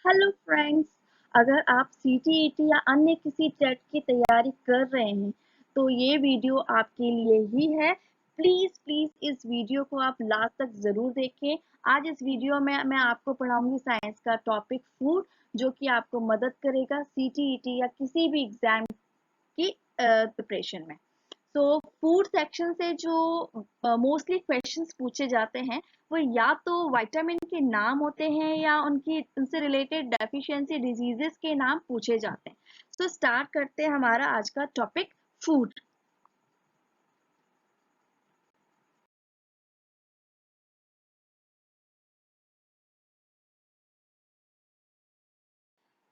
Hello friends. अगर आप CTET या अन्य किसी टेट की तैयारी कर रहे हैं तो ये वीडियो आपके लिए ही है। प्लीज़ प्लीज़ इस वीडियो को आप लास्ट तक ज़रूर देखें। आज इस वीडियो में मैं आपको पढ़ाऊंगी साइंस का टॉपिक फूड, जो कि आपको मदद करेगा सीटीईटी या किसी भी एग्जाम की प्रिपरेशन में। तो फूड सेक्शन से जो मोस्टली क्वेश्चंस पूछे जाते हैं वो या तो विटामिन के नाम होते हैं या उनकी उनसे रिलेटेड डेफिशिएंसी डिजीजेस के नाम पूछे जाते हैं। तो स्टार्ट करते हैं हमारा आज का टॉपिक फूड।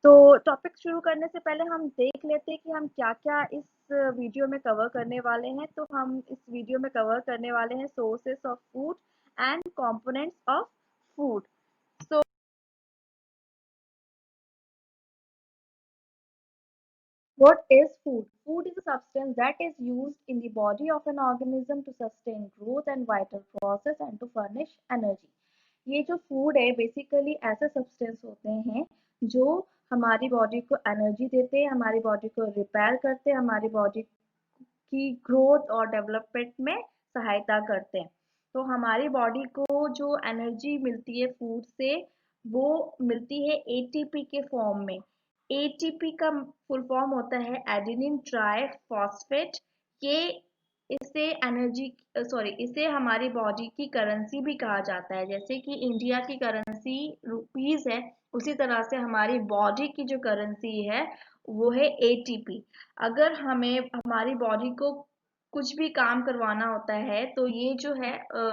तो टॉपिक शुरू करने से पहले हम देख लेते हैं कि हम क्या-क्या इस वीडियो में कवर करने वाले हैं। तो हम इस वीडियो में कवर करने वाले हैं sources of food and components of food. So what is food? Food is a substance that is used in the body of an organism to sustain growth and vital process and to furnish energy. ये जो food है basically ऐसे substance होते हैं जो हमारी body को energy देते हैं, हमारी बॉडी को रिपेयर करते हैं, हमारी बॉडी की ग्रोथ और डेवलपमेंट में सहायता करते हैं। तो हमारी बॉडी को जो एनर्जी मिलती है फूड से वो मिलती है एटीपी के फॉर्म में। एटीपी का फुल फॉर्म होता है एडेनिन ट्राई फॉस्फेट। ये इसे एनर्जी सॉरी इसे हमारी बॉडी की करेंसी भी कहा जाता है। जैसे कि इंडिया की करेंसी रुपीज है, उसी तरह से हमारी बॉडी की जो करेंसी है वो है एटीपी। अगर हमें हमारी बॉडी को कुछ भी काम करवाना होता है तो ये जो है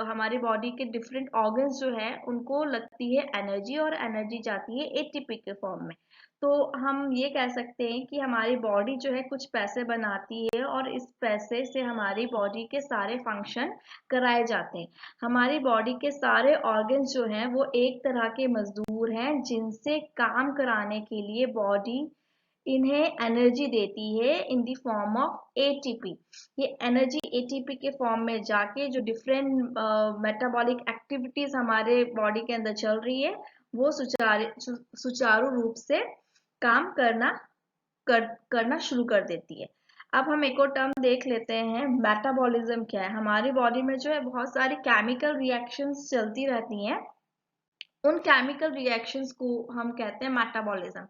हमारी बॉडी के डिफरेंट ऑर्गन्स जो है उनको लगती है एनर्जी और एनर्जी जाती है एटीपी के फॉर्म में। तो हम ये कह सकते हैं कि हमारी बॉडी जो है कुछ पैसे बनाती है और इस पैसे से हमारी बॉडी के सारे फंक्शन कराए जाते हैं। हमारी बॉडी के सारे ऑर्गन्स जो हैं वो एक तरह के मजदूर हैं जिनसे काम कराने के लिए बॉडी इन्हें एनर्जी देती है in the form of ATP. ये एनर्जी एटीपी के फॉर्म में जाके जो डिफरेंट मेटाबॉलिक एक्टिविटीज हमारे बॉडी के अंदर चल रही है वो सुचारू रूप से काम करना शुरू कर देती है। अब हम एक और टर्म देख लेते हैं, मेटाबॉलिज्म क्या है। हमारी बॉडी में जो है बहुत सारी केमिकल रिएक्शंस चलती रहती हैं, उन केमिकल रिएक्शंस को हम कहते हैं मेटाबॉलिज्म।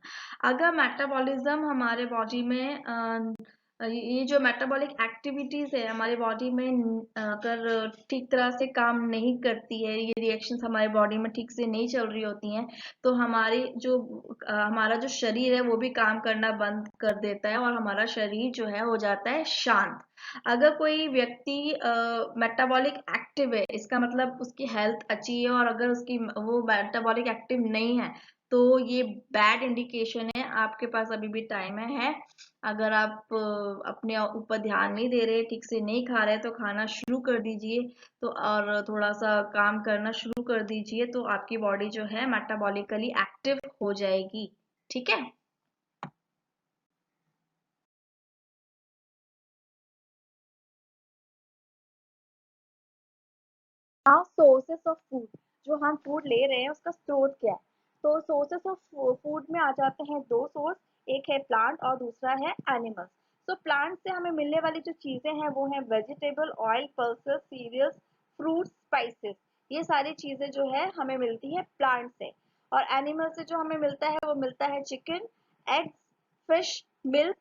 अगर मेटाबॉलिज्म हमारे बॉडी में ये जो मेटाबॉलिक एक्टिविटीज है हमारी बॉडी में अगर ठीक तरह से काम नहीं करती है, ये रिएक्शंस हमारी बॉडी में ठीक से नहीं चल रही होती हैं, तो हमारा जो शरीर है वो भी काम करना बंद कर देता है और हमारा शरीर जो है हो जाता है शांत। अगर कोई व्यक्ति मेटाबॉलिक एक्टिव है इसका मतलब उसकी हेल्थ अच्छी है, और अगर उसकी वो मेटाबॉलिक एक्टिव नहीं है तो ये बैड इंडिकेशन है। आपके पास अभी भी टाइम है। अगर आप अपने ऊपर ध्यान नहीं दे रहे, ठीक से नहीं खा रहे तो खाना शुरू कर दीजिए। तो और थोड़ा सा काम करना शुरू कर दीजिए तो आपकी बॉडी जो है मेटाबॉलिकली एक्टिव हो जाएगी। ठीक है। हाँ, सोर्सेस ऑफ फूड। जो हम फूड ले रहे हैं उसका स्रोत क्या है। तो सोर्सेस ऑफ फूड में आ जाते हैं दो सोर्स, एक है प्लांट और दूसरा है एनिमल्स। तो प्लांट से हमें मिलने वाली जो चीजें हैं वो है vegetable oil, pulses, cereals, fruits, spices. ये सारी चीजें जो है हमें मिलती है प्लांट से। और एनिमल से जो हमें मिलता है वो मिलता है chicken, eggs, fish, milk,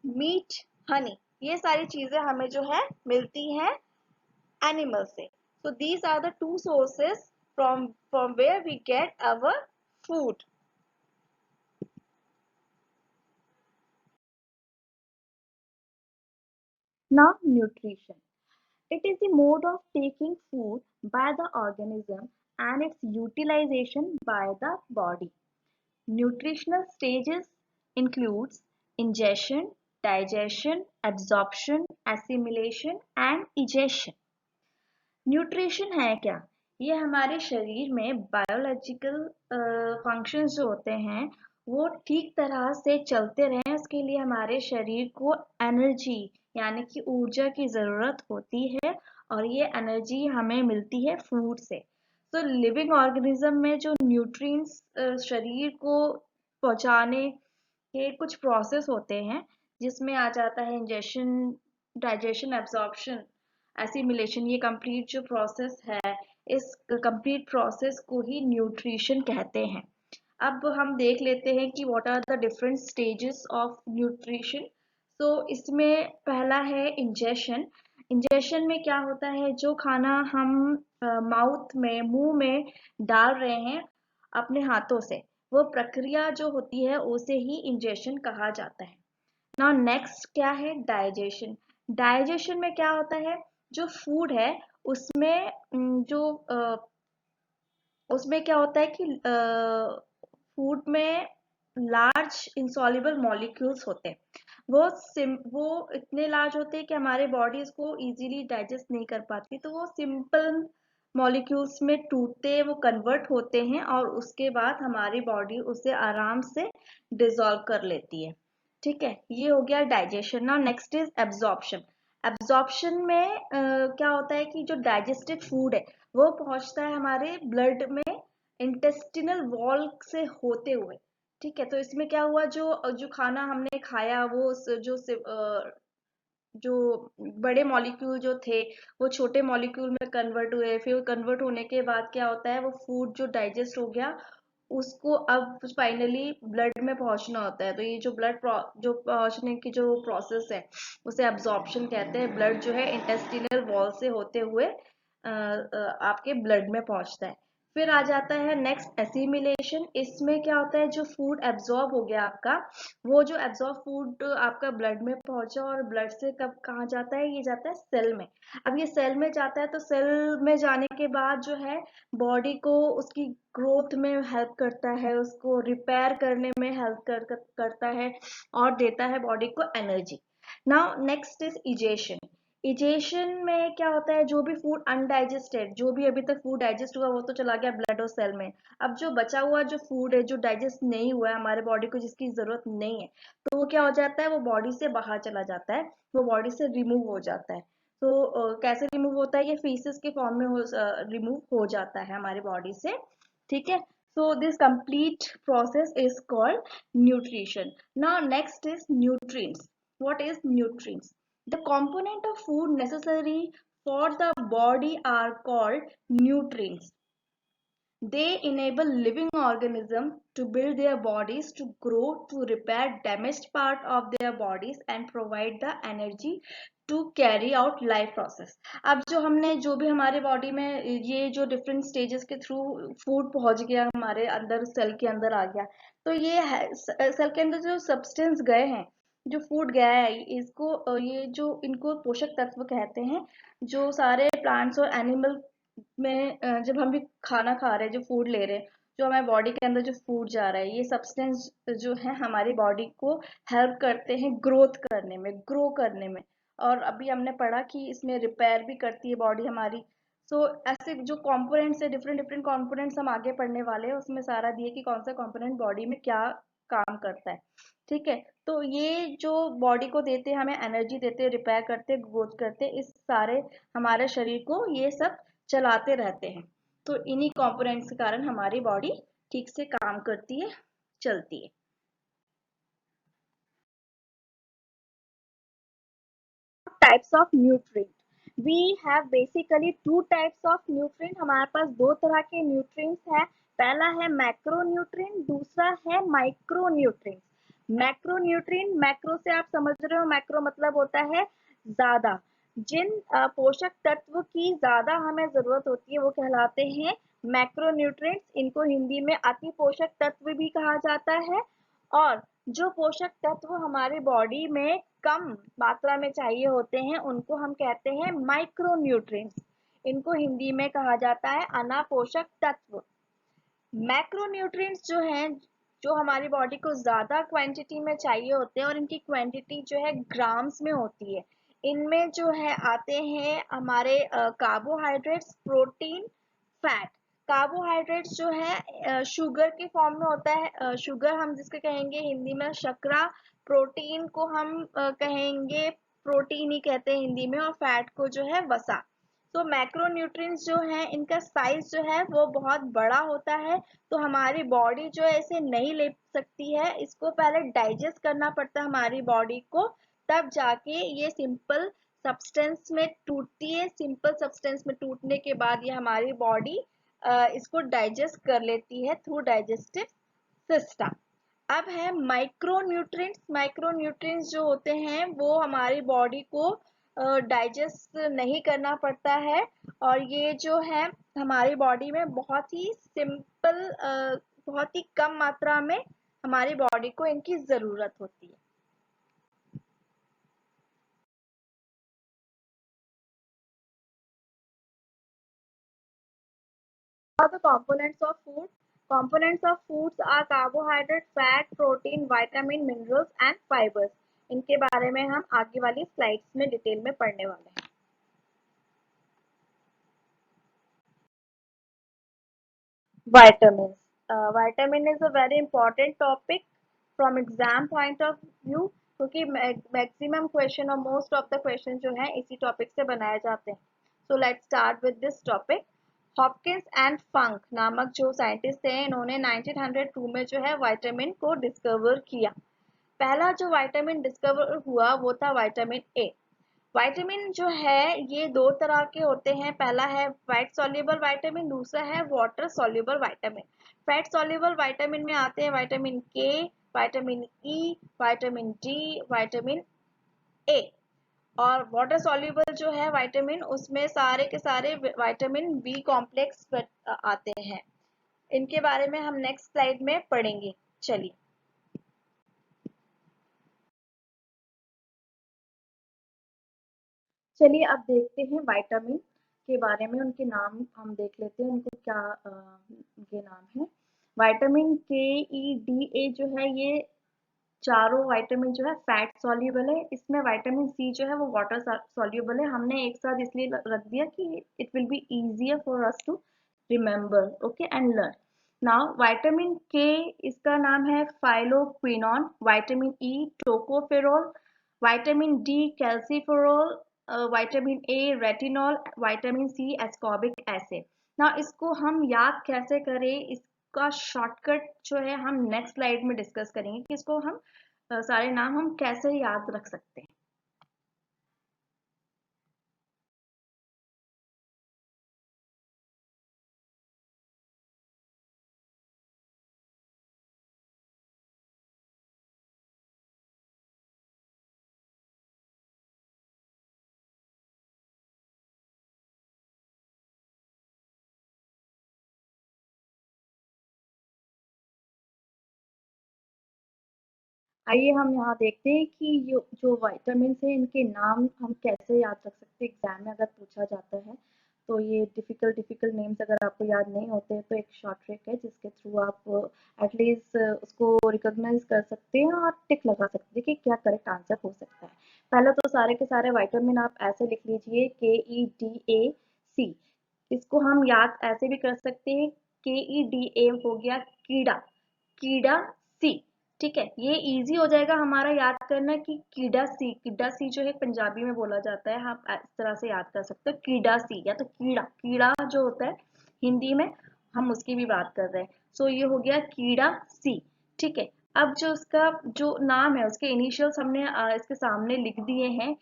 meat, honey. ये सारी चीजें हमें जो है मिलती हैं animals say. So these are the two sources from where we get our food. Now nutrition. It is the mode of taking food by the organism and its utilization by the body. Nutritional stages includes ingestion, digestion, absorption, assimilation and egestion. Nutrition है क्या? ये हमारे शरीर में biological functions जो होते हैं वो ठीक तरह से चलते रहें उसके लिए हमारे शरीर को एनर्जी यानी कि ऊर्जा की ज़रूरत होती है, और ये एनर्जी हमें मिलती है फूड से। तो लिविंग ऑर्गेनिज्म में जो न्यूट्रिएंट्स शरीर को पहुंचाने के कुछ प्रोसेस होते हैं, जिसमें आ जाता है इंजेशन, डाइजेशन, एब्जॉर्प्शन, एसिमिलेशन। ये कंप्लीट जो प्रोसेस है, इस कंप्लीट प्रोसेस को ही न्यूट्रिशन कहते हैं। अब हम देख लेते हैं कि what are the different stages of nutrition. तो इसमें पहला है इंजेशन। इंजेशन में क्या होता है, जो खाना हम माउथ में, मुंह में डाल रहे हैं अपने हाथों से, वो प्रक्रिया जो होती है उसे ही इंजेशन कहा जाता है। नाउ नेक्स्ट क्या है, डाइजेशन। डाइजेशन में क्या होता है, जो फूड है उसमें उसमें क्या होता है कि फूड में लार्ज इंसॉल्युबल मॉलिक्यूल्स होते हैं। वो इतने लार्ज होते हैं कि हमारे बॉडी इसको इजीली डाइजेस्ट नहीं कर पाती, तो वो सिंपल मॉलिक्यूल्स में टूटते हैं, वो कन्वर्ट होते हैं और उसके बाद हमारी बॉडी उसे आराम से डिसॉल्व कर लेती है। ठीक है, ये हो गया digestion. Now next is absorption. Absorption में क्या होता है कि जो डाइजेस्टेड फूड है वो पहुंचता है हमारे ब्लड में इंटेस्टिनल वॉल से होते हुए। ठीक है, तो इसमें क्या हुआ, जो जो खाना हमने खाया वो जो बड़े मॉलिक्यूल जो थे वो छोटे मॉलिक्यूल में कन्वर्ट हुए, फिर कन्वर्ट होने के बाद क्या होता है, वो फूड जो डाइजेस्ट हो गया उसको अब फाइनली ब्लड में पहुंचना होता है। तो ये जो जो पहुंचने की जो प्रोसेस है उसे एब्जॉर्प्शन कहते हैं। ब्लड जो है इंटेस्टिनल वॉल से होते हुए आपके ब्लड में पहुंचता है। फिर आ जाता है नेक्स्ट एसिमिलेशन। इसमें क्या होता है, जो फूड एब्जॉर्ब हो गया आपका, वो जो एब्जॉर्ब फूड आपका ब्लड में पहुंचा और ब्लड से कब कहाँ जाता है, ये जाता है सेल में। अब ये सेल में जाता है तो सेल में जाने के बाद जो है बॉडी को उसकी ग्रोथ में हेल्प करता है, उसको रिपेयर करने में हेल्प करता है और देता है बॉडी को energy. Now next is egestion. Egestion में क्या होता है, जो भी फूड अनडाइजेस्टेड, जो भी अभी तक फूड डाइजेस्ट हुआ वो तो चला गया ब्लड और सेल में। अब जो बचा हुआ जो फूड है, जो डाइजेस्ट नहीं हुआ है हमारे बॉडी को, जिसकी जरूरत नहीं है, तो वो क्या हो जाता है, वो बॉडी से बाहर चला जाता है, वो बॉडी से रिमूव हो जाता है। तो कैसे रिमूव होता है, ये फीसेस के फॉर्म में रिमूव हो जाता है हमारी बॉडी से। ठीक है, so this complete process is called nutrition. Now next is nutrients. What is nutrients? The component of food necessary for the body are called nutrients. They enable living organisms to build their bodies, to grow, to repair damaged part of their bodies and provide the energy to carry out life process. अब जो हमने जो भी हमारे body में ये जो different stages के थ्रू फूड पहुंच गया हमारे अंदर, सेल के अंदर आ गया, तो ये सेल के अंदर जो सब्सटेंस गए हैं, जो फूड गया है, इसको ये जो इनको पोषक तत्व कहते हैं। जो सारे प्लांट्स और एनिमल में जब हम भी खाना खा रहे हैं, जो फूड ले रहे हैं, जो हमारे बॉडी के अंदर जो फूड जा रहा है, ये सब्सटेंस जो है हमारी बॉडी को हेल्प करते हैं ग्रोथ करने में, ग्रो करने में। और अभी हमने पढ़ा कि इसमें रिपेयर भी करती है बॉडी हमारी। सो ऐसे जो कंपोनेंट्स है, डिफरेंट डिफरेंट कंपोनेंट्स हम आगे पढ़ने वाले हैं, उसमें सारा दिए कि कौन सा कंपोनेंट बॉडी में क्या काम करता है। ठीक है, तो ये जो बॉडी को देते हैं, हमें एनर्जी देते हैं, रिपेयर करते हैं, ग्रोथ करते हैं, इस सारे हमारे शरीर को ये सब चलाते रहते हैं। तो इन्हीं कंपोनेंट्स के कारण हमारी बॉडी ठीक से काम करती है, चलती है। Types of nutrient. We have basically two types of nutrient. हमारे पास दो तरह के न्यूट्रिएंट्स हैं। पहला है मैक्रो न्यूट्रिएंट, दूसरा है micro nutrient. Macro nutrient, macro से आप समझ रहे हो, मैक्रो मतलब होता है ज्यादा। जिन पोषक तत्व की ज्यादा हमें जरूरत होती है वो कहलाते हैं मैक्रो न्यूट्रिएंट्स। इनको हिंदी में अति पोषक तत्व भी कहा जाता है। और जो पोषक तत्व हमारे बॉडी में कम मात्रा में चाहिए होते हैं उनको हम कहते हैं माइक्रो न्यूट्रिएंट्स। इनको हिंदी में कहा जाता है अनापोषक तत्व। मैक्रो न्यूट्रिएंट्स जो हैं, जो हमारी बॉडी को ज्यादा क्वांटिटी में चाहिए होते हैं और इनकी क्वांटिटी जो है ग्राम्स में होती है। इनमें जो है आते हैं हमारे कार्बोहाइड्रेट्स, प्रोटीन, फैट। कार्बोहाइड्रेट्स जो है शुगर के फॉर्म में होता है, शुगर हम जिसके कहेंगे हिंदी में शर्करा। प्रोटीन को हम कहेंगे, प्रोटीन ही कहते हैं हिंदी में, और फैट को जो है वसा। तो मैक्रोन्यूट्रिएंट्स जो है इनका साइज जो है वो बहुत बड़ा होता है, तो हमारी बॉडी जो है इसे नहीं ले सकती है, इसको पहले डाइजेस्ट करना पड़ता है हमारी बॉडी को, तब जाके ये सिंपल सब्सटेंस में टूटती है। सिंपल सब्सटेंस में टूटने के बाद ये हमारी बॉडी इसको डाइजेस्ट कर लेती है थ्रू डाइजेस्टिव सिस्टम। अब है माइक्रोन्यूट्रिएंट्स। माइक्रोन्यूट्रिएंट्स जो होते हैं वो हमारी बॉडी को डाइजेस्ट नहीं करना पड़ता है, और ये जो है हमारी बॉडी में बहुत ही सिंपल, बहुत ही कम मात्रा में हमारी बॉडी को इनकी ज़रूरत होती है। Are the components of food? Components of foods are carbohydrate, fat, protein, vitamin, minerals and fibers. इनके बारे में हम आगे वाली स्लाइड्स में डिटेल में पढ़ने वाले हैं। Vitamins. Vitamin is a very important topic from exam point of view, क्योंकि मैक्सिमम क्वेश्चन और मोस्ट ऑफ द क्वेश्चन जो है इसी टॉपिक से बनाए जाते हैं। So let's start with this topic. Hopkins and Funk नामक जो साइंटिस्ट हैं, इन्होंने 1902 में जो है विटामिन को डिस्कवर किया। पहला जो विटामिन डिस्कवर हुआ वो था विटामिन ए। विटामिन जो है ये दो तरह के होते हैं, पहला है फैट सॉल्युबल विटामिन, दूसरा है water soluble vitamin. Fat soluble vitamin में आते हैं विटामिन के, vitamin E, vitamin D, vitamin A. और वाटर सॉल्युबल जो है विटामिन, उसमें सारे के सारे विटामिन बी कॉम्प्लेक्स आते हैं। इनके बारे में हम नेक्स्ट स्लाइड में पढ़ेंगे। चलिए चलिए अब देखते हैं विटामिन के बारे में, उनके नाम हम देख लेते हैं, उनको क्या उनके नाम है। विटामिन के, ई, डी, ए जो है ये चारों विटामिन जो है फैट सॉल्युबल है। इसमें विटामिन सी जो है वो वाटर सॉल्युबल है। हमने एक साथ इसलिए रख दिया कि it will be easier for us to remember, okay and learn. Now vitamin K, इसका नाम है phylloquinone, vitamin E tocopherol, vitamin D calciferol, vitamin A retinol, vitamin C ascorbic acid. ना इसको हम याद कैसे करें, इसका शॉर्टकट जो है हम नेक्स्ट स्लाइड में डिस्कस करेंगे कि इसको हम सारे नाम हम कैसे याद रख सकते हैं। आइए हम यहाँ देखते हैं कि जो विटामिन है इनके नाम हम कैसे याद रख सकते हैं एग्जाम में अगर पूछा जाता है। तो ये डिफिकल्ट डिफिकल्ट नेम्स अगर आपको याद नहीं होते तो एक शॉर्ट ट्रिक है जिसके थ्रू आप एटलीस्ट उसको रिकॉग्नाइज कर सकते हैं और टिक लगा सकते हैं कि क्या करेक्ट आंसर हो सकता है। पहले तो सारे के सारे विटामिन आप ऐसे लिख लीजिए, के ई डी ए सी। इसको हम याद ऐसे भी कर सकते हैं, के ई डी ए हो गया कीड़ा, कीड़ा सी। ठीक है, ये इजी हो जाएगा हमारा याद करना कि कीड़ा सी। कीड़ा सी जो है पंजाबी में बोला जाता है, आप इस तरह से याद कर सकते हो कीड़ा सी, या तो कीड़ा, कीड़ा जो होता है हिंदी में, हम उसकी भी बात कर रहे हैं। सो ये हो गया कीड़ा सी। ठीक है, अब जो उसका जो नाम है उसके इनिशियल्स हमने इसके सामने लिख दिए हैं।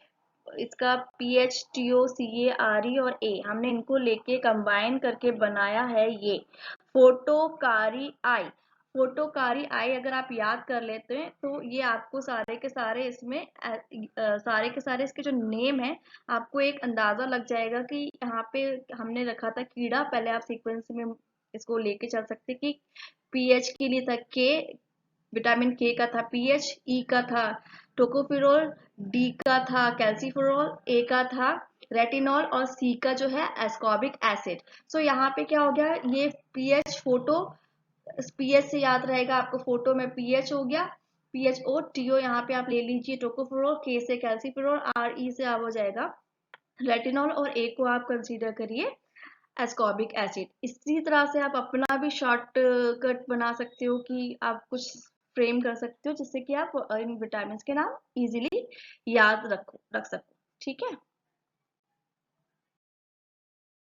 इसका P H T O C A R E और ए हमने इनको लेके कंबाइन करके बनाया है ये फोटोकारी आई। फोटोकारी आई अगर आप याद कर लेते हैं तो ये आपको सारे के सारे इसमें सारे के सारे इसके जो नेम है आपको एक अंदाजा लग जाएगा कि यहाँ पे हमने रखा था कीड़ा। पहले आप सीक्वेंस में इसको लेके चल सकते कि पीएच के लिए था के, विटामिन के का था पीएच, ई का था टोकोफिरोल, डी का था कैल्सीफेरोल, ए का था रेटिनॉल और सी का जो है एस्कॉर्बिक एसिड। सो यहाँ पे क्या हो गया, ये पीएच फोटो, पीएच से याद रहेगा आपको, फोटो में पीएच हो गया, पीएच ओ टी ओ यहाँ पे आप ले लीजिए टोकोफिरोल, के से कैल्सीफेरोल, आर ई से आप हो जाएगा रेटिनॉल और ए को आप कंसीडर करिए एस्कॉर्बिक एसिड। इसी तरह से आप अपना भी शॉर्ट कट बना सकते हो कि आप कुछ फ्रेम कर सकते हो जिससे कि आप इन विटामिन के नाम इजीली याद रख सको। ठीक है।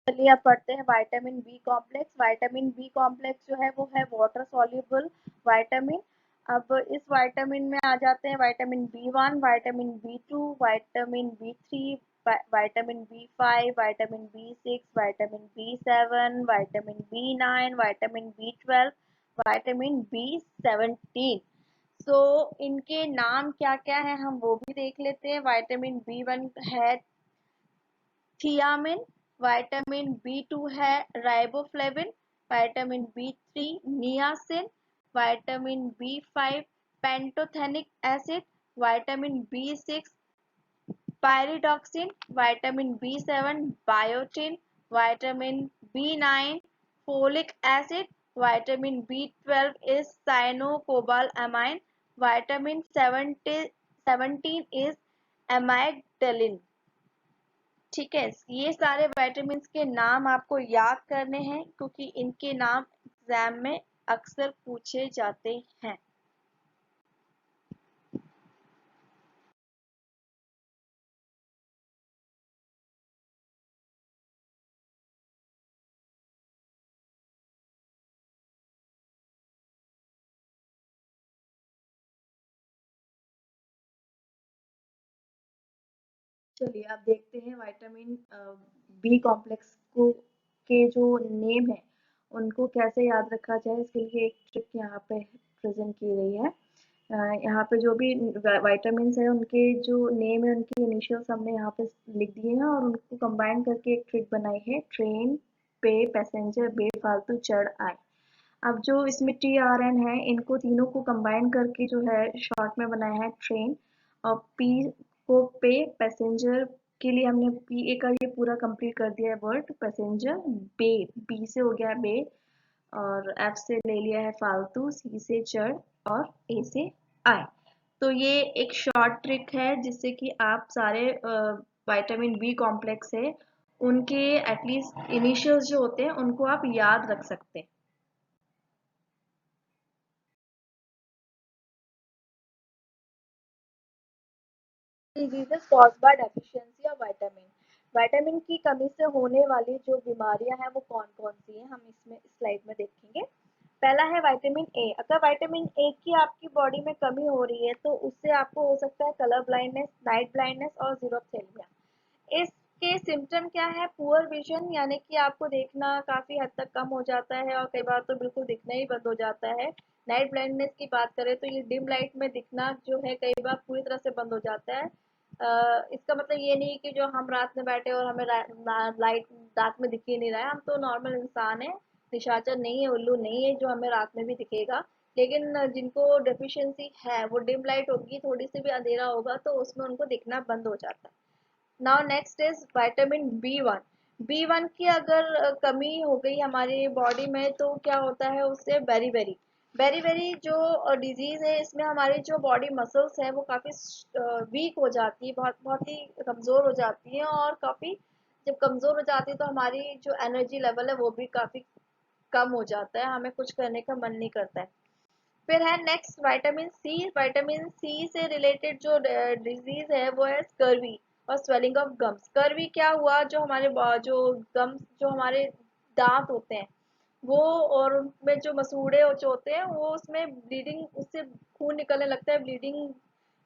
चलिए अब पढ़ते हैं vitamin B complex. Vitamin B complex जो है वो है वाटर सॉल्युबल विटामिन। अब इस विटामिन में आ जाते हैं vitamin B one, vitamin B two, vitamin B three, vitamin B five, vitamin B six, vitamin B seven, vitamin B nine, vitamin B twelve, vitamin B 17। So इनके नाम क्या क्या है हम वो भी देख लेते हैं। विटामिन बी वन है थियामिन, विटामिन बी टू है riboflavin, vitamin B three niacin, vitamin B five pantothenic acid, vitamin B six pyridoxine, vitamin B seven biotin, vitamin B nine folic acid, vitamin B twelve is cyanocobalamin, vitamin 17 is amygdalin. ठीक है, ये सारे vitamins के नाम आपको याद करने हैं क्योंकि इनके नाम एग्जाम में अक्सर पूछे जाते हैं। चलिए अब देखते हैं विटामिन बी कॉम्प्लेक्स को के जो नेम है उनको कैसे याद रखा जाए। इसके लिए एक ट्रिक यहाँ पे प्रेजेंट की गई है। यहाँ पे जो भी विटामिन है उनके जो नेम है उनकी इनिशियल्स हमने यहाँ पे लिख दिए हैं और उनको कंबाइन करके एक ट्रिक बनाई है। ट्रेन पे पैसेंजर बेफालतू चढ़ आए। अब जो इसमें टी आर एन है इनको तीनों को कंबाइन करके जो है शॉर्ट में बनाया है ट्रेन। और पी को पे पैसेंजर के लिए हमने पी ए का ये पूरा कंप्लीट कर दिया है वर्ड पैसेंजर। बे बी से हो गया बे और एफ से ले लिया है फालतू, सी से चढ़ और ए से आए। तो ये एक शॉर्ट ट्रिक है जिससे कि आप सारे विटामिन बी कॉम्प्लेक्स है उनके एटलीस्ट इनिशियल्स जो होते हैं उनको आप याद रख सकते हैं। Diseases cause by deficiency of vitamin. Vitamin की कमी से होने वाली जो बीमारियां हैं वो कौन कौन सी हैं हम इसमें स्लाइड में देखेंगे। पहला है विटामिन ए। अगर विटामिन ए की आपकी बॉडी में कमी हो रही है तो उससे आपको हो सकता है कलर ब्लाइंडनेस, नाइट ब्लाइंडनेस और जीरोप्थेल्मिया। इसके सिम्टम क्या है? पुअर विजन यानी कि आपको देखना काफी हद तक कम हो जाता है और कई बार तो बिल्कुल दिखना ही बंद हो जाता है। नाइट ब्लाइंडनेस की बात करें तो ये डिम लाइट में दिखना जो है कई बार पूरी तरह से बंद हो जाता है। इसका मतलब ये नहीं कि जो हम रात में बैठे और हमें लाइट रात में दिख ही नहीं रहा है। हम तो नॉर्मल इंसान है, निशाचर नहीं है, उल्लू नहीं है जो हमें रात में भी दिखेगा। लेकिन जिनको डेफिशिएंसी है वो डिम लाइट होगी, थोड़ी सी भी अंधेरा होगा तो उसमें उनको दिखना बंद हो जाता है। Now next is vitamin B one. B one की अगर कमी हो गई हमारी बॉडी में तो क्या होता है उससे बेरी बेरी जो डिजीज है इसमें हमारी जो बॉडी मसल्स है वो काफी वीक हो जाती है, बहुत बहुत ही कमजोर हो जाती है और काफी जब कमजोर हो जाती है तो हमारी जो एनर्जी लेवल है वो भी काफी कम हो जाता है, हमें कुछ करने का मन नहीं करता है। फिर है next vitamin C. Vitamin C से रिलेटेड जो डिजीज है वो है स्कर्वी और स्वेलिंग ऑफ गम्स। स्कर्वी क्या हुआ, जो हमारे जो गम्स जो हमारे दांत होते हैं वो और उनमें जो मसूड़े जो होते हैं वो उसमें ब्लीडिंग, उससे खून निकलने लगता है, ब्लीडिंग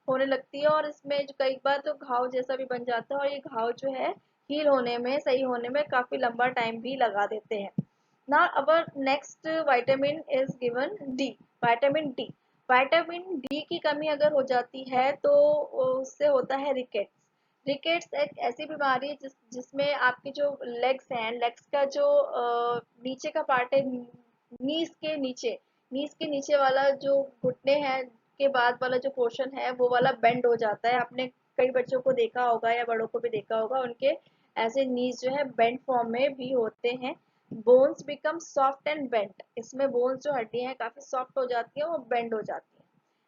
होने लगती है और इसमें जो कई बार तो घाव जैसा भी बन जाता है और ये घाव जो है हील होने में, सही होने में काफी लंबा टाइम भी लगा देते हैं। Now our next vitamin is given D, vitamin D। vitamin D की कमी अगर हो जाती है तो उससे होता है रिकेट्स। रिकेट्स एक ऐसी बीमारी है जिसमें आपके जो लेग्स हैं, लेग्स का जो नीचे का पार्ट है, नीस के नीचे वाला जो घुटने हैं के बाद वाला जो पोर्शन है वो वाला बेंड हो जाता है। आपने कई बच्चों को देखा होगा या बड़ों को भी देखा होगा, उनके ऐसे नीज जो है बेंड फॉर्म में भी होते हैं। Bones become soft and bent. इसमें बोन्स जो हड्डियां हैं काफी सॉफ्ट हो जाती है, वो बेंड हो जाती है।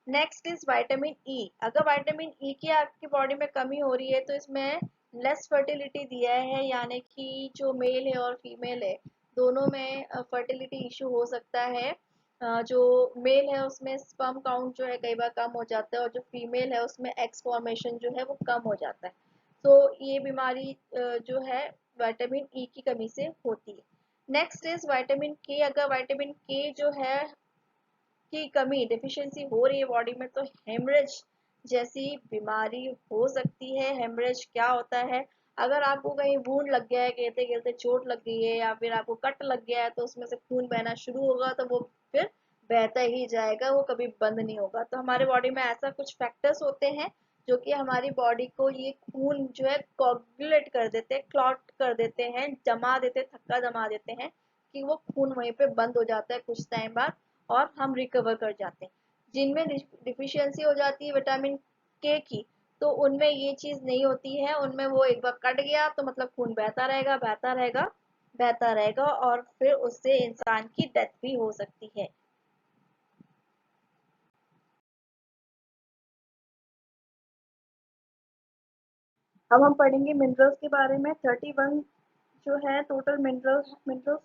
Next is vitamin E. अगर विटामिन ई की आपकी बॉडी में कमी हो रही है तो इसमें लेस फर्टिलिटी दिया है, यानी कि जो मेल है और फीमेल है दोनों में फर्टिलिटी इशू हो सकता है। जो मेल है उसमें स्पर्म काउंट जो है कई बार कम हो जाता है और जो फीमेल है उसमें एक्स फॉर्मेशन जो है वो कम हो जाता है। तो ये बीमारी जो है विटामिन ई की कमी से होती है। नेक्स्ट इज विटामिन के। अगर विटामिन के जो है की कमी डिफिशियंसी हो रही है बॉडी में तो हेमरेज जैसी बीमारी हो सकती है। हेमरेज क्या होता है? अगर आपको कहीं वूंड लग गया है, गिरते गिरते चोट लग गई है या फिर आपको कट लग गया है तो उसमें से खून बहना शुरू होगा तो वो फिर बहता ही जाएगा, वो कभी बंद नहीं होगा। तो हमारे बॉडी में ऐसा कुछ फैक्टर्स होते हैं जो कि हमारी बॉडी को ये खून जो है कोगुलेट कर देते हैं, क्लॉट कर देते हैं, जमा देते, थक्का जमा देते हैं कि वो खून वहीं पे बंद हो जाता है कुछ टाइम बाद और हम रिकवर कर जाते हैं। जिनमें डिफिशियंसी हो जाती है विटामिन के की तो उनमें ये चीज नहीं होती है। उनमें वो एक बार कट गया तो मतलब खून बहता रहेगा, बहता रहेगा, बहता रहेगा और फिर उससे इंसान की डेथ भी हो सकती है। अब हम पढ़ेंगे मिनरल्स के बारे में। 31 जो है टोटल मिनरल्स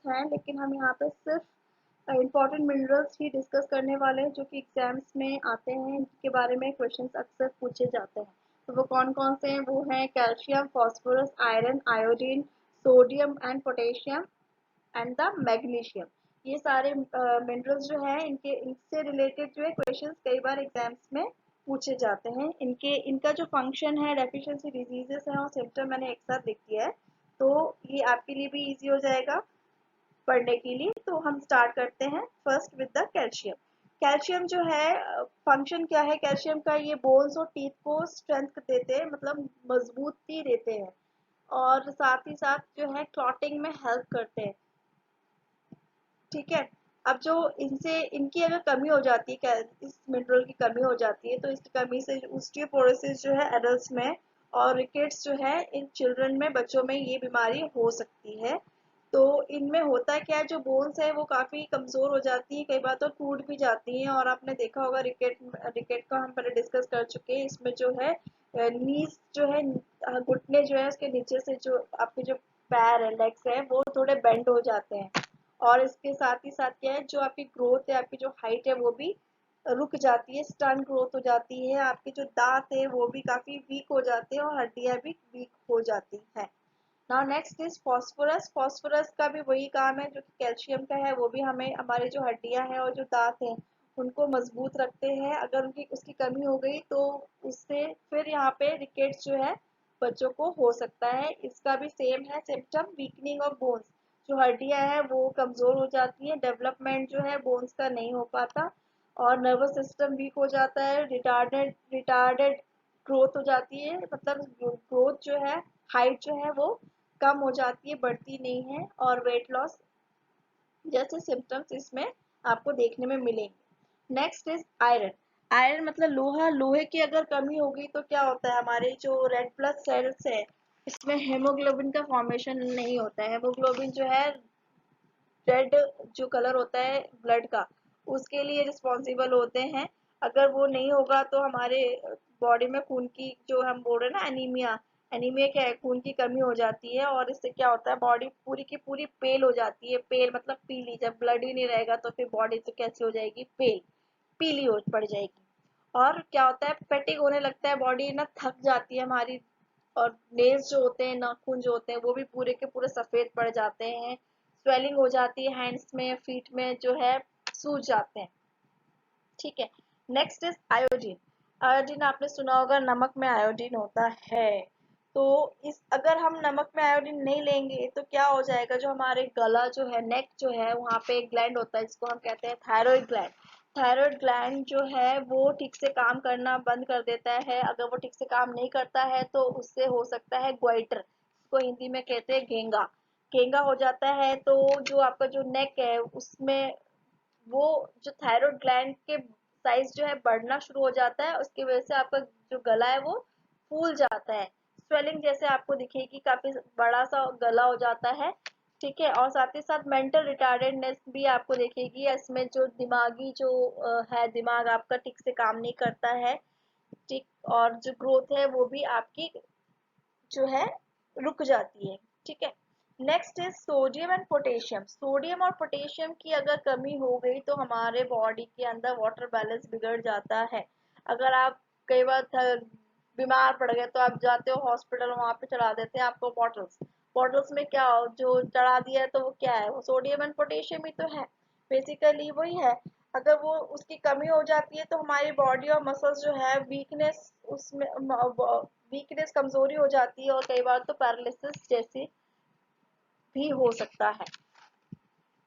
हैं, लेकिन हम यहाँ पे सिर्फ इम्पॉर्टेंट मिनरल्स ही डिस्कस करने वाले हैं जो कि एग्जाम्स में आते हैं, जिनके बारे में क्वेश्चंस अक्सर पूछे जाते हैं। तो वो कौन कौन से हैं? वो हैं calcium, phosphorus, iron, iodine, sodium and potassium and the magnesium. ये सारे मिनरल्स जो है इनके इनसे रिलेटेड जो है क्वेश्चंस कई बार एग्जाम्स में पूछे जाते हैं। इनके इनका जो फंक्शन है, डेफिशिएंसी डिजीजेस है और सिम्टम मैंने एक साथ लिख दिया है, तो ये आपके लिए भी इजी हो जाएगा पढ़ने के लिए। तो हम स्टार्ट करते हैं first with the calcium. Calcium जो है फंक्शन क्या है कैल्शियम का? ये बोन्स और टीथ को स्ट्रेंथ देते हैं, मतलब मजबूती देते हैं, और साथ ही साथ जो है क्लॉटिंग में हेल्प करते हैं। ठीक है। अब जो इनसे इनकी अगर कमी हो जाती है, इस मिनरल की कमी हो जाती है, तो इसकी कमी से ऑस्टियोपोरोसिस जो है एडल्ट्स में और रिकेट्स जो है इन चिल्ड्रन में, बच्चों में ये बीमारी हो सकती है। तो इनमें होता क्या है, जो बोन्स है वो काफी कमजोर हो जाती है, कई बार तो टूट भी जाती हैं। और आपने देखा होगा रिकेट, रिकेट का हम पहले डिस्कस कर चुके हैं। इसमें जो है नीज जो है, घुटने जो है उसके नीचे से जो आपके जो पैर है, लेग्स है, वो थोड़े बेंड हो जाते हैं। और इसके साथ ही साथ क्या है, जो आपकी ग्रोथ है, आपकी जो हाइट है वो भी रुक जाती है, स्टन ग्रोथ हो जाती है। आपके जो दांत है वो भी काफी वीक हो जाते हैं और हड्डियां भी वीक हो जाती है। Now next is phosphorus. Phosphorus का भी वही काम है जो कि कैल्शियम का है, वो भी हमें हमारे जो हड्डियां हैं और जो दांत हैं उनको मजबूत रखते हैं। अगर उनकी उसकी कमी हो गई तो उससे फिर यहाँ पे रिकेट्स जो है बच्चों को हो सकता है। इसका भी सेम है सिम्टम, वीकनिंग ऑफ बोन्स। जो हड्डियां हैं वो कमजोर हो जाती हैं, डेवलपमेंट जो है बोन्स का नहीं हो पाता, और नर्वस सिस्टम वीक हो जाता है, रिटार्डेड रिटार्डेड ग्रोथ हो जाती है, मतलब ग्रोथ जो है, हाइट जो है वो कम हो जाती है, बढ़ती नहीं है, और वेट लॉस जैसे सिम्टम्स इसमें आपको देखने में मिलेंगे। Next is iron. आयरन मतलब लोहा। लोहे की अगर कमी होगी तो क्या होता है, हमारे जो रेड ब्लड सेल्स है इसमें हेमोग्लोबिन का फॉर्मेशन नहीं होता है। हेमोग्लोबिन जो है रेड जो कलर होता है ब्लड का, उसके लिए रिस्पॉन्सिबल होते हैं। अगर वो नहीं होगा तो हमारे बॉडी में खून की, जो हम बोल रहे हैं ना एनीमिया, एनीमिया क्या है, खून की कमी हो जाती है और इससे क्या होता है, बॉडी पूरी की पूरी पेल हो जाती है। पेल मतलब पीली, जब ब्लड ही नहीं रहेगा तो फिर बॉडी तो कैसी हो जाएगी, पेल, पीली हो पड़ जाएगी। और क्या होता है, फैटिग होने लगता है, बॉडी ना थक जाती है हमारी, और नेल्स जो होते हैं, नाखून जो होते हैं, वो भी पूरे के पूरे सफेद पड़ जाते हैं। स्वेलिंग हो जाती है हैंड्स में, फीट में जो है सूज जाते हैं। ठीक है। Next is iodine. आयोडीन आपने सुना होगा, नमक में आयोडीन होता है। तो इस अगर हम नमक में आयोडीन नहीं लेंगे तो क्या हो जाएगा, जो हमारे गला जो है, नेक जो है, वहाँ पे एक ग्लैंड होता है जिसको हम कहते हैं थायराइड ग्लैंड। थायराइड ग्लैंड जो है वो ठीक से काम करना बंद कर देता है। अगर वो ठीक से काम नहीं करता है तो उससे हो सकता है ग्वाइटर, इसको हिंदी में कहते हैं घेंगा। घेंगा हो जाता है तो जो आपका जो नेक है उसमें वो जो थायराइड ग्लैंड के साइज जो है बढ़ना शुरू हो जाता है, उसकी वजह से आपका जो गला है वो फूल जाता है। स्वेलिंग जैसे आपको दिखेगी, काफी बड़ा सा गला हो जाता है। ठीक है। और साथ ही साथ मेंटल रिटार्डेडनेस भी आपको दिखेगी। इसमें जो दिमागी जो है, दिमाग आपका ठीक से काम नहीं करता है। ठीक। और जो ग्रोथ है वो भी आपकी जो है रुक जाती है। ठीक है। Next is sodium and potassium. Sodium और पोटेशियम की अगर कमी हो गई तो हमारे बॉडी के अंदर वाटर बैलेंस बिगड़ जाता है। अगर आप कई बार बीमार पड़ गए तो आप जाते हो हॉस्पिटल, वहां पे चला देते हैं आपको बॉटल्स, बॉटल्स में क्या जो चढ़ा दिया है तो वो क्या है, वो सोडियम एंड पोटेशियम ही तो है, बेसिकली वही है। अगर वो उसकी कमी हो जाती है तो हमारी बॉडी और मसल्स जो है वीकनेस, उसमें वीकनेस कमजोरी हो जाती है और कई बार तो पैरालिसिस जैसी भी हो सकता है।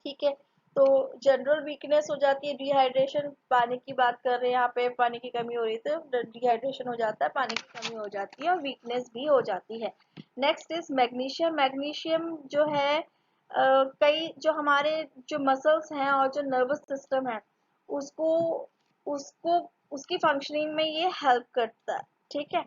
ठीक है, तो जनरल वीकनेस हो जाती है, डिहाइड्रेशन, पानी की बात कर रहे हैं यहाँ पे, पानी की कमी हो रही है तो डिहाइड्रेशन हो जाता है, पानी की कमी हो जाती है और वीकनेस भी हो जाती है। Next is magnesium. मैग्नीशियम जो है कई जो हमारे जो मसल्स हैं और जो नर्वस सिस्टम है उसको उसको उसकी फंक्शनिंग में ये हेल्प करता है। ठीक है,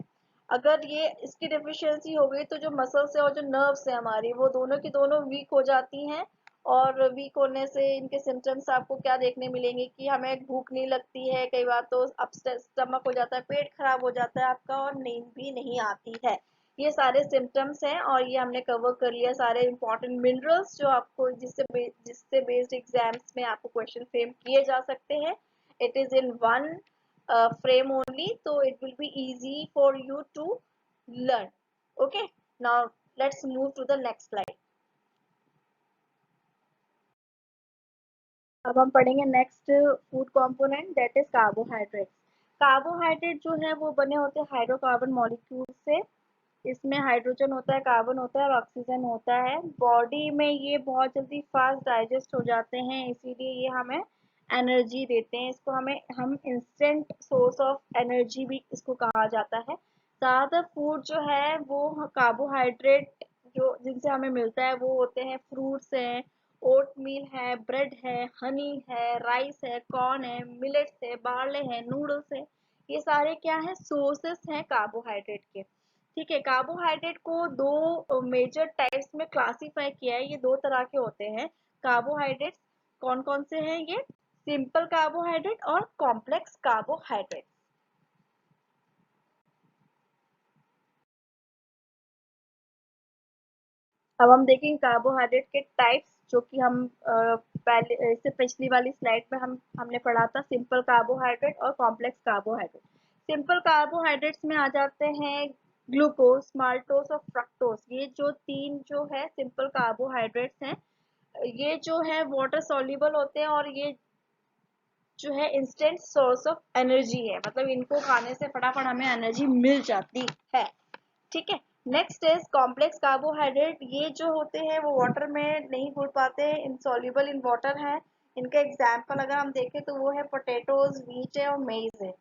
अगर ये इसकी डेफिशिएंसी हो गई तो जो मसल्स है और जो नर्व्स है हमारी वो दोनों की दोनों वीक हो जाती हैं। और वीक होने से इनके सिम्टम्स आपको क्या देखने मिलेंगे कि हमें भूख नहीं लगती है, कई बार तो अपसेट स्टमक हो जाता है, पेट खराब हो जाता है आपका और नींद भी नहीं आती है। ये सारे सिम्टम्स हैं और ये हमने कवर कर लिया सारे इंपॉर्टेंट मिनरल्स जो आपको जिससे बेस्ड एग्जाम्स में आपको क्वेश्चन फ्रेम किए जा सकते हैं। It is in one frame only, so it will be easy for you to learn. Okay, now let's move to the next slide. अब हम पढ़ेंगे next food component that is carbohydrates. Carbohydrate जो है वो बने होते हैं हाइड्रोकार्बन मॉलिक्यूल से। इसमें हाइड्रोजन होता है, कार्बन होता है और ऑक्सीजन होता है। बॉडी में ये बहुत जल्दी फास्ट डाइजेस्ट हो जाते हैं, इसीलिए ये हमें एनर्जी देते हैं। इसको हम इंस्टेंट सोर्स ऑफ एनर्जी भी इसको कहा जाता है। ज़्यादातर फूड जो है वो कार्बोहाइड्रेट जो जिनसे हमें मिलता है वो होते हैं फ्रूट्स हैं, ओट मील है, ब्रेड है, हनी है, राइस है, कॉर्न है, मिलेट्स है, बार्ले है, नूडल्स है। ये सारे क्या है, सोर्सेस हैं कार्बोहाइड्रेट के। ठीक है, कार्बोहाइड्रेट को दो मेजर टाइप्स में क्लासिफाई किया है। ये दो तरह के होते हैं कार्बोहाइड्रेट्स। कौन कौन से हैं ये? सिंपल कार्बोहाइड्रेट और कॉम्प्लेक्स कार्बोहाइड्रेट। अब हम देखेंगे कार्बोहाइड्रेट के टाइप्स जो कि हम पहले इससे पिछली वाली स्लाइड में हमने पढ़ा था, सिंपल कार्बोहाइड्रेट और कॉम्प्लेक्स कार्बोहाइड्रेट। सिंपल कार्बोहाइड्रेट्स में आ जाते हैं ग्लूकोज, माल्टोज और फ्रक्टोज। ये जो तीन जो है सिंपल कार्बोहाइड्रेट्स हैं, ये जो है वाटर सॉल्युबल होते हैं और ये जो है इंस्टेंट सोर्स ऑफ एनर्जी है, मतलब इनको खाने से फटाफट हमें एनर्जी मिल जाती है। ठीक है, नेक्स्ट इज कॉम्प्लेक्स कार्बोहाइड्रेट। ये जो होते हैं वो वाटर में नहीं घुल पाते हैं, इनसॉल्युबल इन वाटर है। इनका एग्जाम्पल अगर हम देखें तो वो है पोटैटोज, व्हीट है और मेज है।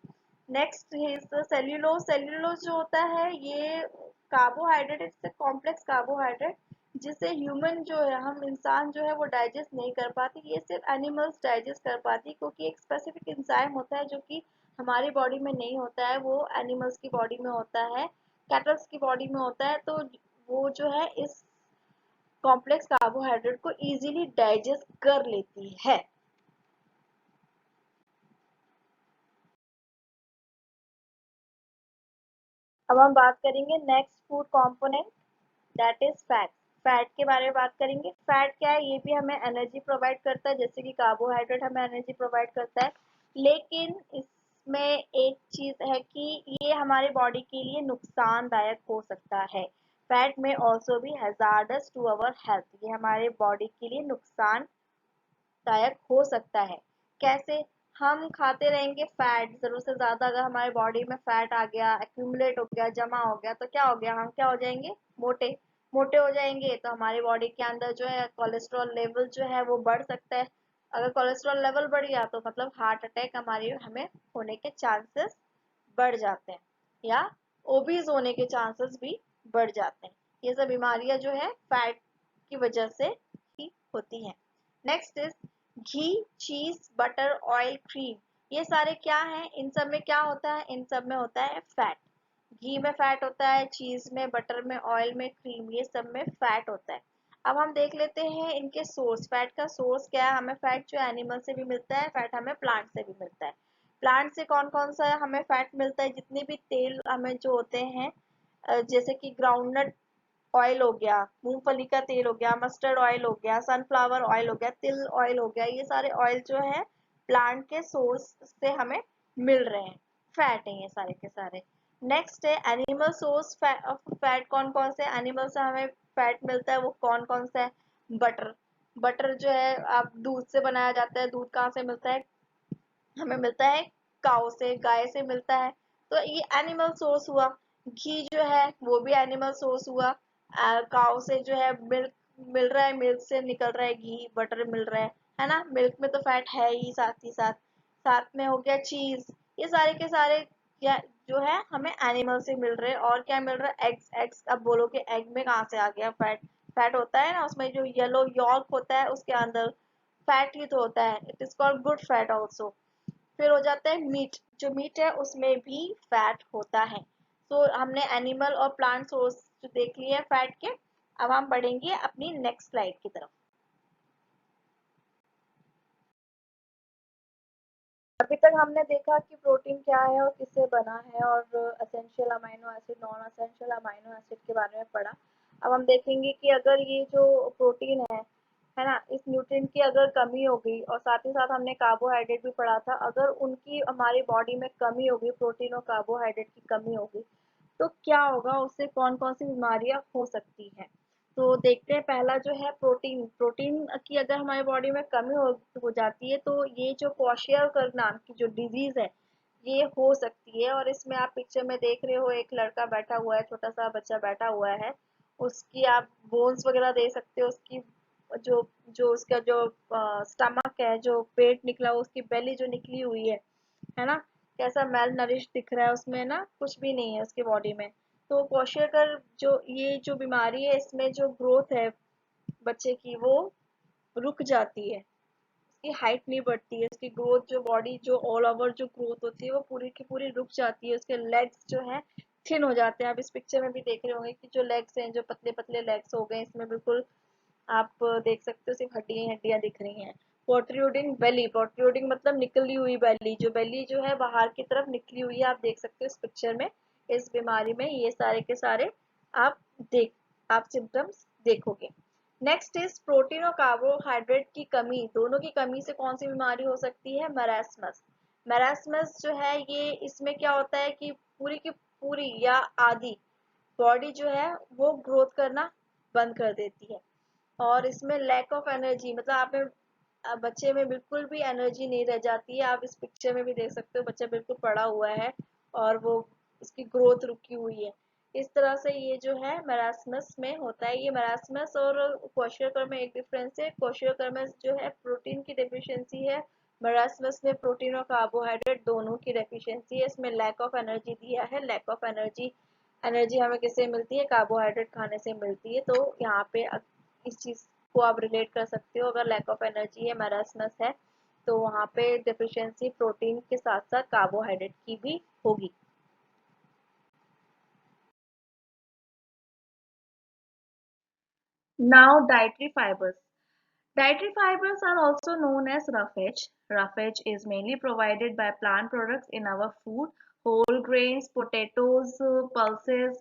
Next is cellulose. सेल्यूलोज जो होता है ये कार्बोहाइड्रेट, इससे कॉम्प्लेक्स कार्बोहाइड्रेट जिसे ह्यूमन जो है, हम इंसान जो है वो डाइजेस्ट नहीं कर पाती, ये सिर्फ एनिमल्स डाइजेस्ट कर पाती, क्योंकि एक स्पेसिफिक एंजाइम होता है जो कि हमारी बॉडी में नहीं होता है, वो एनिमल्स की बॉडी में होता है, कैटल्स की बॉडी में होता है। तो वो जो है इस कॉम्प्लेक्स कार्बोहाइड्रेट को इजीली डाइजेस्ट कर लेती है। अब हम बात करेंगे next food component that is fat. Fat के बारे में बात करेंगे। फैट क्या है? ये भी हमें एनर्जी प्रोवाइड करता है, जैसे कि कार्बोहाइड्रेट हमें एनर्जी प्रोवाइड करता है, लेकिन इसमें एक चीज है कि ये हमारे बॉडी के लिए नुकसानदायक हो सकता है। फैट में ऑल्सो भी हैजार्डस टू अवर हेल्थ, ये हमारे बॉडी के लिए नुकसानदायक हो सकता है। कैसे? हम खाते रहेंगे फैट, जरूरत से ज्यादा अगर हमारे बॉडी में फैट आ गया, एक्यूमुलेट हो गया, जमा हो गया, तो क्या हो गया, हम क्या हो जाएंगे, मोटे। मोटे हो जाएंगे तो हमारी बॉडी के अंदर जो है कोलेस्ट्रॉल लेवल जो है वो बढ़ सकता है। अगर कोलेस्ट्रॉल लेवल बढ़ गया तो मतलब हार्ट अटैक हमारे हमें होने के चांसेस बढ़ जाते हैं, या ओबीज होने के चांसेस भी बढ़ जाते हैं। ये सब बीमारियां जो है फैट की वजह से ही होती हैं। नेक्स्ट इज घी, चीज, बटर, ऑयल, क्रीम। ये सारे क्या हैं? इन सब में क्या होता है? इन सब में होता है फैट। घी में फैट होता है, चीज में, बटर में, ऑयल में, क्रीम, ये सब में फैट होता है। अब हम देख लेते हैं इनके सोर्स। फैट का सोर्स क्या है? हमें फैट जो एनिमल से भी मिलता है, फैट हमें प्लांट से भी मिलता है। प्लांट से कौन कौन सा हमें फैट मिलता है? जितने भी तेल हमें जो होते हैं, जैसे कि ग्राउंडनट ऑयल हो गया, मूंगफली का तेल हो गया, मस्टर्ड ऑयल हो गया, सनफ्लावर ऑयल हो गया, तिल ऑयल हो गया, ये सारे ऑयल जो है प्लांट के सोर्स से हमें मिल रहे हैं, फैट है ये सारे के सारे। नेक्स्ट है एनिमल सोर्स ऑफ फैट। कौन कौन से एनिमल से हमें फैट मिलता है वो कौन कौन सा है? बटर। बटर जो है आप दूध से बनाया जाता है। दूध कहाँ से मिलता है? हमें मिलता है काऊ से, गाय से मिलता है। तो ये एनिमल सोर्स हुआ। घी जो है वो भी एनिमल सोर्स हुआ। काऊ से जो है मिल्क मिल रहा है, मिल्क से निकल रहा है घी, बटर मिल रहा है ना। मिल्क में तो फैट है ही साथ साथ में हो गया चीज। ये सारे के सारे क्या जो है हमें एनिमल से मिल रहे हैं। और क्या मिल रहा है? एग्स। एग्स अब बोलो कि एग में कहाँ से आ गया फैट? फैट होता है ना उसमें, जो येलो यॉल्क होता है उसके अंदर फैट ही तो होता है। It is called good fat also. फिर हो जाता है मीट। जो मीट है उसमें भी फैट होता है। तो हमने एनिमल और प्लांट सोर्स जो देख लिए फैट के। अब हम बढ़ेंगे अपनी नेक्स्ट स्लाइड की तरफ। अभी तक हमने देखा कि प्रोटीन क्या है और किससे बना है, और essential amino acid, non essential amino acid के बारे में पढ़ा। अब हम देखेंगे कि अगर ये जो प्रोटीन है ना, इस न्यूट्रिएंट की अगर कमी हो गई, और साथ ही साथ हमने कार्बोहाइड्रेट भी पढ़ा था, अगर उनकी हमारी बॉडी में कमी हो गई, प्रोटीन और कार्बोहाइड्रेट की कमी हो गई, तो क्या होगा, उससे कौन कौन सी बीमारियां हो सकती हैं। तो देखते हैं, पहला जो है प्रोटीन। प्रोटीन की अगर हमारी बॉडी में कमी हो जाती है, तो ये जो क्वाशियर नाम की जो डिजीज है ये हो सकती है। और इसमें आप पिक्चर में देख रहे हो एक लड़का बैठा हुआ है, छोटा सा बच्चा बैठा हुआ है। उसकी आप बोन्स वगैरह दे सकते हो। उसकी जो जो उसका जो स्टमक है, जो पेट निकला, उसकी बेली जो निकली हुई है ना, कैसा मेल नरिश दिख रहा है उसमें ना, कुछ भी नहीं है उसकी बॉडी में। तो क्वाशियर जो ये जो बीमारी है, इसमें जो ग्रोथ है बच्चे की वो रुक जाती है। उसकी हाइट नहीं बढ़ती है, उसकी ग्रोथ जो बॉडी जो ऑल ओवर जो ग्रोथ होती है वो पूरी की पूरी रुक जाती है। उसके लेग्स जो है थिन हो जाते हैं। आप इस पिक्चर में भी देख रहे होंगे कि जो लेग्स हैं, जो पतले पतले लेग्स हो गए इसमें, बिल्कुल आप देख सकते हो सिर्फ हड्डियां हड्डियां दिख रही हैं। प्रोट्रूडिंग बेली। प्रोट्रूडिंग मतलब निकली हुई बेली। जो बेली जो है बाहर की तरफ निकली हुई है, आप देख सकते हो इस पिक्चर में। इस बीमारी में ये सारे के सारे आप देख आप सिम्टम्स देखोगे। नेक्स्ट इज प्रोटीन और कार्बोहाइड्रेट की कमी। दोनों की कमी से कौन सी बीमारी हो सकती है? मैरास्मस। मैरास्मस जो है ये, इसमें क्या होता है कि पूरी की पूरी या आधी बॉडी जो है वो ग्रोथ करना बंद कर देती है। और इसमें लैक ऑफ एनर्जी, मतलब आप में बच्चे में बिल्कुल भी एनर्जी नहीं रह जाती है। आप इस पिक्चर में भी देख सकते हो बच्चा बिल्कुल पड़ा हुआ है और वो उसकी ग्रोथ रुकी हुई है। इस तरह से ये जो है मैरास्मस में होता है। ये मैरास्मस और क्वोशियरकर में एक डिफरेंस है। क्वोशियरकर में जो है प्रोटीन की डेफिशिएंसी है। मैरास्मस में प्रोटीन और कार्बोहाइड्रेट दोनों की डेफिशिएंसी है। इसमें लैक ऑफ एनर्जी दिया है। लैक ऑफ एनर्जी, एनर्जी हमें किससे मिलती है? कार्बोहाइड्रेट खाने से मिलती है। तो यहाँ पे इस चीज को आप रिलेट कर सकते हो। अगर लैक ऑफ एनर्जी है, मैरास्मस है, तो वहाँ पे डेफिशिएंसी प्रोटीन के साथ साथ कार्बोहाइड्रेट की भी होगी। Now, dietary fibers. Dietary fibers are also known as roughage. Roughage is mainly provided by plant products in our food. Whole grains, potatoes, pulses,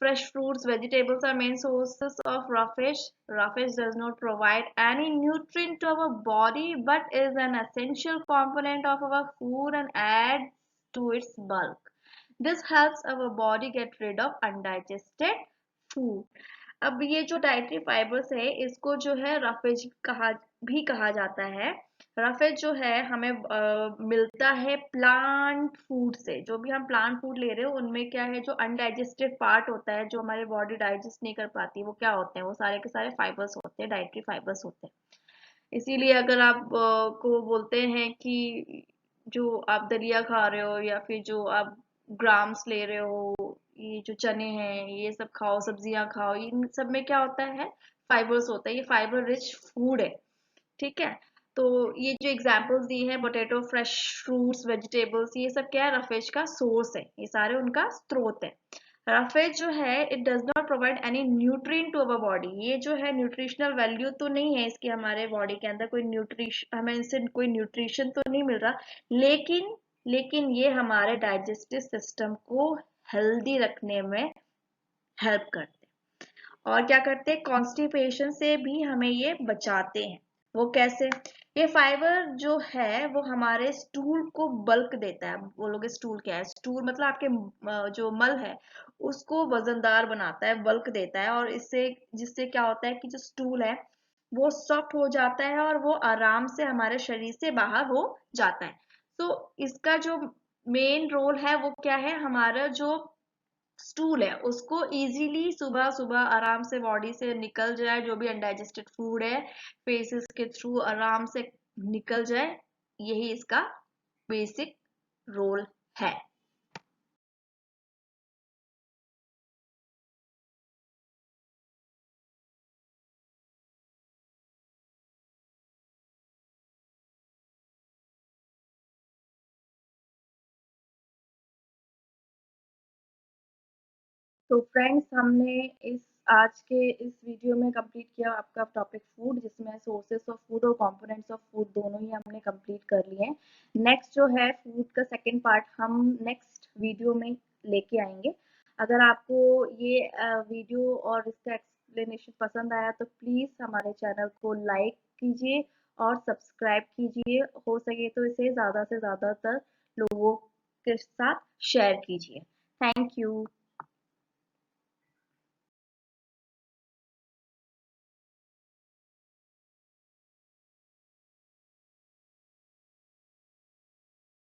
fresh fruits, vegetables are main sources of roughage. Roughage does not provide any nutrient to our body but is an essential component of our food and adds to its bulk. This helps our body get rid of undigested food. अब ये जो dietary fibres है, इसको जो है roughage कहा जाता है। रफेज जो है हमें मिलता है प्लांट फूड से। जो भी हम प्लांट फूड ले रहे हो उनमें क्या है, जो अनडाइजेस्टेड पार्ट होता है, जो हमारी बॉडी डाइजेस्ट नहीं कर पाती, वो क्या होते हैं? वो सारे के सारे फाइबर्स होते हैं, डाइटरी फाइबर्स होते हैं। इसीलिए अगर आप को बोलते हैं कि जो आप दलिया खा रहे हो या फिर जो आप ग्राम्स ले रहे हो, ये जो चने हैं ये सब खाओ, सब्जियां खाओ, इन सब में क्या होता है? फाइबर्स होता है। ये फाइबर रिच फूड है, ठीक है। तो ये जो एग्जांपल्स दी है, पोटैटो, फ्रेश फ्रूट्स, वेजिटेबल्स, ये सब क्या है? रफेज का सोर्स है, ये सारे उनका स्रोत है। रफेज जो है it does not provide any nutrient to our body. ये जो है न्यूट्रिशनल वैल्यू तो नहीं है इसकी, हमारे बॉडी के अंदर कोई न्यूट्रिशन, हमें इससे कोई न्यूट्रिशन तो नहीं मिल रहा, लेकिन ये हमारे डाइजेस्टिव सिस्टम को हेल्दी रखने में हेल्प करते हैं। और क्या करते हैं? कॉन्स्टिपेशन से भी हमें ये बचाते हैं। वो कैसे? ये फाइबर जो है वो हमारे स्टूल को बल्क देता है। बोलोगे स्टूल क्या है? स्टूल मतलब आपके जो मल है उसको वजनदार बनाता है, बल्क देता है, और इससे जिससे क्या होता है कि जो स्टूल है वो सॉफ्ट हो जाता है और वो आराम से हमारे शरीर से बाहर हो जाता है। तो इसका जो मेन रोल है वो क्या है, हमारा जो स्टूल है उसको इजीली सुबह सुबह आराम से बॉडी से निकल जाए, जो भी अनडाइजेस्टेड फूड है फेसेस के थ्रू आराम से निकल जाए, यही इसका बेसिक रोल है। तो फ्रेंड्स, हमने इस आज के इस वीडियो में कंप्लीट किया आपका टॉपिक फूड, जिसमें सोर्सेस ऑफ फूड और कंपोनेंट्स ऑफ फूड दोनों ही हमने कंप्लीट कर लिए हैं। नेक्स्ट जो है फूड का सेकंड पार्ट हम नेक्स्ट वीडियो में लेके आएंगे। अगर आपको ये वीडियो और इसका एक्सप्लेनेशन पसंद आया तो प्लीज़ हमारे चैनल को लाइक कीजिए और सब्सक्राइब कीजिए। हो सके तो इसे ज़्यादा से ज़्यादातर लोगों के साथ शेयर कीजिए। Thank you.